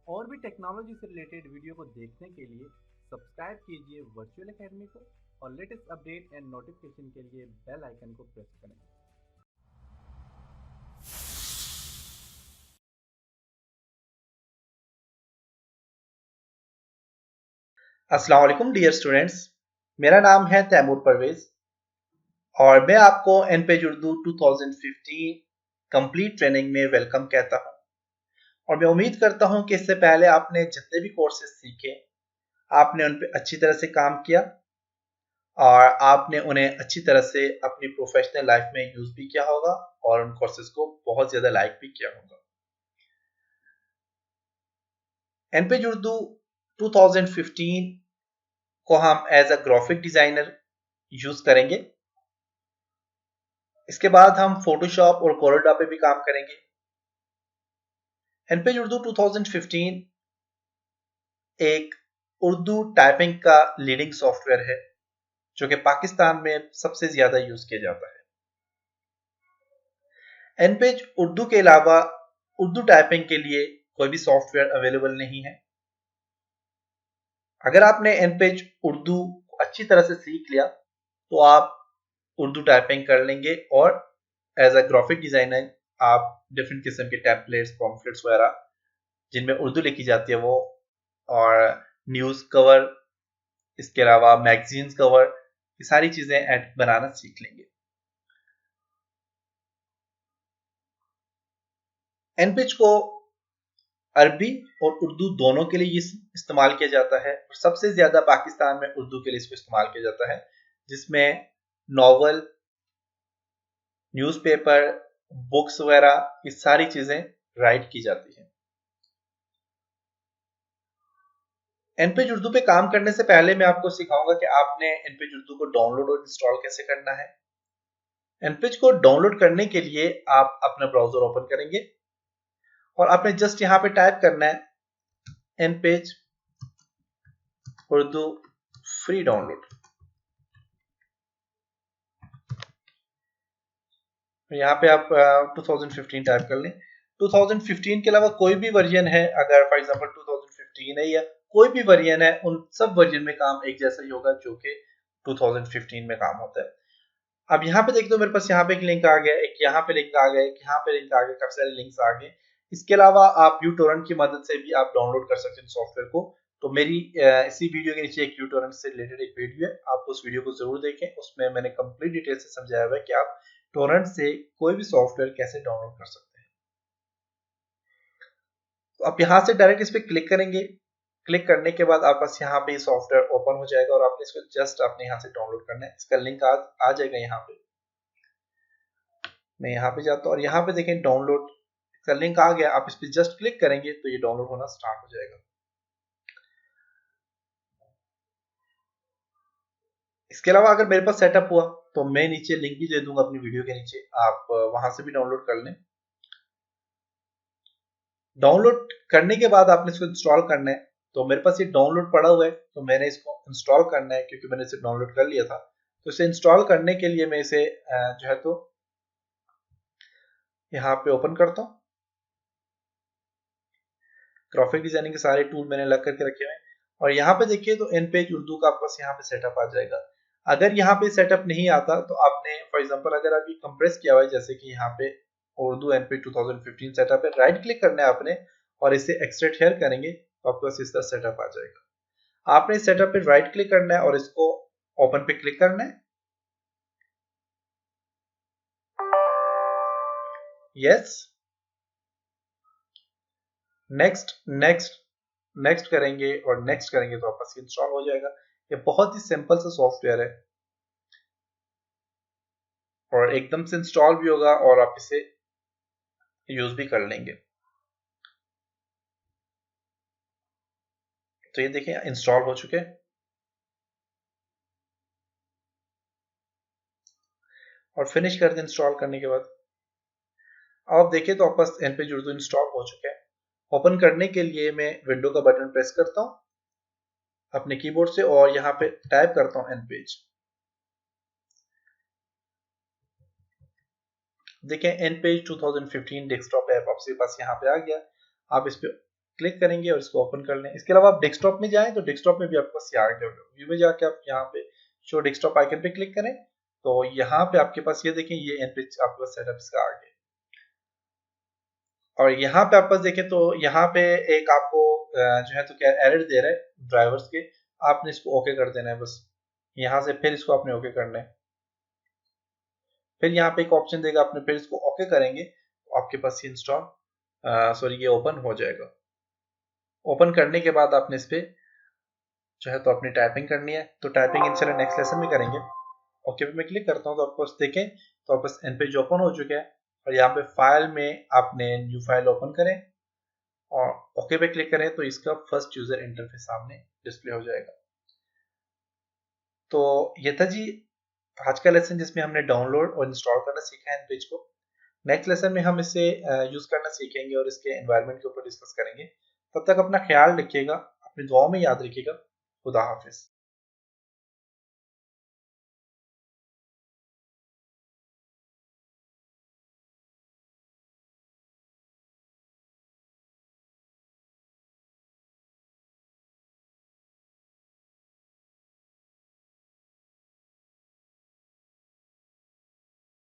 और भी टेक्नोलॉजी से रिलेटेड वीडियो को देखने के लिए सब्सक्राइब कीजिए वर्चुअल एकेडमी को और लेटेस्ट अपडेट एंड नोटिफिकेशन के लिए बेल आइकन को प्रेस करें। अस्सलाम वालेकुम डियर स्टूडेंट्स, मेरा नाम है तैमूर परवेज और मैं आपको एनपेज उर्दू 2015 कंप्लीट ट्रेनिंग में वेलकम कहता हूं। और मैं उम्मीद करता हूं कि इससे पहले आपने जितने भी कोर्सेज सीखे आपने उन पे अच्छी तरह से काम किया और आपने उन्हें अच्छी तरह से अपनी प्रोफेशनल लाइफ में यूज भी किया होगा और उन कोर्सेज को बहुत ज्यादा लाइक भी किया होगा। एनपेज उर्दू 2015 को हम as a graphic designer use करेंगे। इसके बाद हम फोटोशॉप और कोरोडा पे भी काम करेंगे। एनपेज उर्दू 2015 एक उर्दू टाइपिंग का लीडिंग सॉफ्टवेयर है जो कि पाकिस्तान में सबसे ज्यादा यूज किया जाता है। एनपेज उर्दू के अलावा उर्दू टाइपिंग के लिए कोई भी सॉफ्टवेयर अवेलेबल नहीं है। अगर आपने एनपेज उर्दू अच्छी तरह से सीख लिया तो आप उर्दू टाइपिंग कर लेंगे और एज अ ग्राफिक डिजाइनर आप डिफरेंट किस्म के टैबलेट्स, पॉम्फलेट्स वगैरह जिनमें उर्दू लिखी जाती है वो, और न्यूज कवर, इसके अलावा मैगजीन्स कवर, ये सारी चीजें ऐड बनाना सीख लेंगे। एनपिच को अरबी और उर्दू दोनों के लिए इस्तेमाल किया जाता है और सबसे ज्यादा पाकिस्तान में उर्दू के लिए इसको इस्तेमाल किया जाता है, जिसमें नॉवल, न्यूज़पेपर, बुक्स वगैरह ये सारी चीजें राइट की जाती हैं। एनपेज उर्दू पे काम करने से पहले मैं आपको सिखाऊंगा कि आपने एनपेज उर्दू को डाउनलोड और इंस्टॉल कैसे करना है। एनपेज को डाउनलोड करने के लिए आप अपना ब्राउजर ओपन करेंगे और आपने जस्ट यहाँ पे टाइप करना है एनपेज उर्दू फ्री डाउनलोड। यहाँ पे आप 2015 टाइप कर लें। 2015 के अलावा कोई भी वर्जन है, अगर फॉर एग्जांपल 2015 है या कोई भी वर्जन है, उन सब वर्जन में काम एक जैसा ही होगा जो कि 2015 में काम होता है। अब यहाँ पे देख दो, मेरे पास यहाँ पे एक लिंक आ गया, एक यहाँ पे लिंक आ गया, एक यहाँ पे लिंक आ गया, काफी सारे लिंक्स आ गए। इसके अलावा आप यूटोरेंट की मदद से भी आप डाउनलोड कर सकते हैं सॉफ्टवेयर को। तो मेरी इसी वीडियो के नीचे एक यूटोरेंट से रिलेटेड एक वीडियो है, आप उस वीडियो को जरूर देखें। उसमें मैंने कंप्लीट डिटेल से समझाया हुआ है कि आप टोरेंट से कोई भी सॉफ्टवेयर कैसे डाउनलोड कर सकते हैं। तो आप यहाँ से डायरेक्ट इस पर क्लिक करेंगे। क्लिक करने के बाद आप पास यहाँ पे सॉफ्टवेयर ओपन हो जाएगा और आपने इसको जस्ट अपने यहाँ से डाउनलोड करना है। इसका लिंक आ जाएगा यहाँ पे। मैं यहाँ पे जाता हूँ और यहाँ पे देखें डाउनलोड का लिंक आ गया। आप इस पर जस्ट क्लिक करेंगे तो ये डाउनलोड होना स्टार्ट हो जाएगा। इसके अलावा अगर मेरे पास सेटअप हुआ तो मैं नीचे लिंक भी दे दूंगा अपनी वीडियो के नीचे, आप वहां से भी डाउनलोड कर लें। डाउनलोड करने के बाद आपने इसको इंस्टॉल करना है। तो मेरे पास ये डाउनलोड पड़ा हुआ है तो मैंने इसको इंस्टॉल करना है क्योंकि मैंने इसे डाउनलोड कर लिया था। तो इसे इंस्टॉल करने के लिए मैं इसे जो है तो यहाँ पे ओपन करता हूँ। ग्राफिक डिजाइनिंग के सारे टूल मैंने अलग करके रखे हुए हैं और यहाँ पे देखिए तो एनपेज उर्दू का आपके पास यहाँ पे सेटअप आ जाएगा। अगर यहाँ पे सेटअप नहीं आता तो आपने फॉर एग्जांपल अगर अभी कंप्रेस किया हुआ है, जैसे कि यहाँ पे उर्दू एनपेज 2015 सेटअप है, राइट क्लिक करना है आपने और इसे एक्सट्रैक्ट हेयर करेंगे तो आपके पास इस तरह सेटअप आ जाएगा। आपने इस सेटअप पे राइट क्लिक करना है और इसको ओपन पे क्लिक करना है। यस, नेक्स्ट नेक्स्ट नेक्स्ट करेंगे और नेक्स्ट करेंगे तो आपका इंस्टॉल हो जाएगा। ये बहुत ही सिंपल सा सॉफ्टवेयर है और एकदम से इंस्टॉल भी होगा और आप इसे यूज भी कर लेंगे। तो ये देखिए इंस्टॉल हो चुके हैं और फिनिश कर दें इंस्टॉल करने के बाद। आप देखिए तो आपका एनपेज उर्दू इंस्टॉल हो चुके हैं। ओपन करने के लिए मैं विंडो का बटन प्रेस करता हूं अपने कीबोर्ड से और यहाँ पे टाइप करता हूं एनपेज। देखें एनपेज 2015 डेस्कटॉप ऐप आपके पास यहाँ पे आ गया। आप इस पे क्लिक करेंगे और इसको ओपन कर लें। इसके अलावा आप डेस्कटॉप में जाएं तो डेस्कटॉप में भी आपके पास ये आ गया, व्यू में जाके आप यहाँ पे शो डेस्कटॉप आइकन पे क्लिक करें तो यहाँ पे आपके पास ये देखें ये एन पेज आपके पास सेटअप इसका आ गया। और यहाँ पे आप पास देखें तो यहाँ पे एक आपको जो है तो क्या एरर दे रहा है ड्राइवर्स के, आपने इसको ओके कर देना है बस यहाँ से, फिर इसको आपने ओके करना है। फिर यहाँ पे एक ऑप्शन देगा, आपने फिर इसको ओके करेंगे तो आपके पास ये इंस्टॉल सॉरी ये ओपन हो जाएगा। ओपन करने के बाद आपने इस पे जो है तो अपनी टाइपिंग करनी है, तो टाइपिंग इंशाल्लाह नेक्स्ट लेसन में करेंगे। ओके पे मैं क्लिक करता हूँ तो आपको देखें तो आपके पास एन पेज ओपन हो चुका है और यहाँ पे फाइल में आपने न्यू फाइल ओपन करें और ओके पे क्लिक करें तो इसका फर्स्ट यूजर इंटरफेस सामने डिस्प्ले हो जाएगा। तो ये था जी आज का लेसन जिसमें हमने डाउनलोड और इंस्टॉल करना सीखा है एन पेज को। नेक्स्ट लेसन में हम इसे यूज करना सीखेंगे और इसके एनवायरनमेंट के ऊपर डिस्कस करेंगे। तब तक अपना ख्याल रखिएगा, अपनी दुआओं में याद रखिएगा। खुदा हाफिज।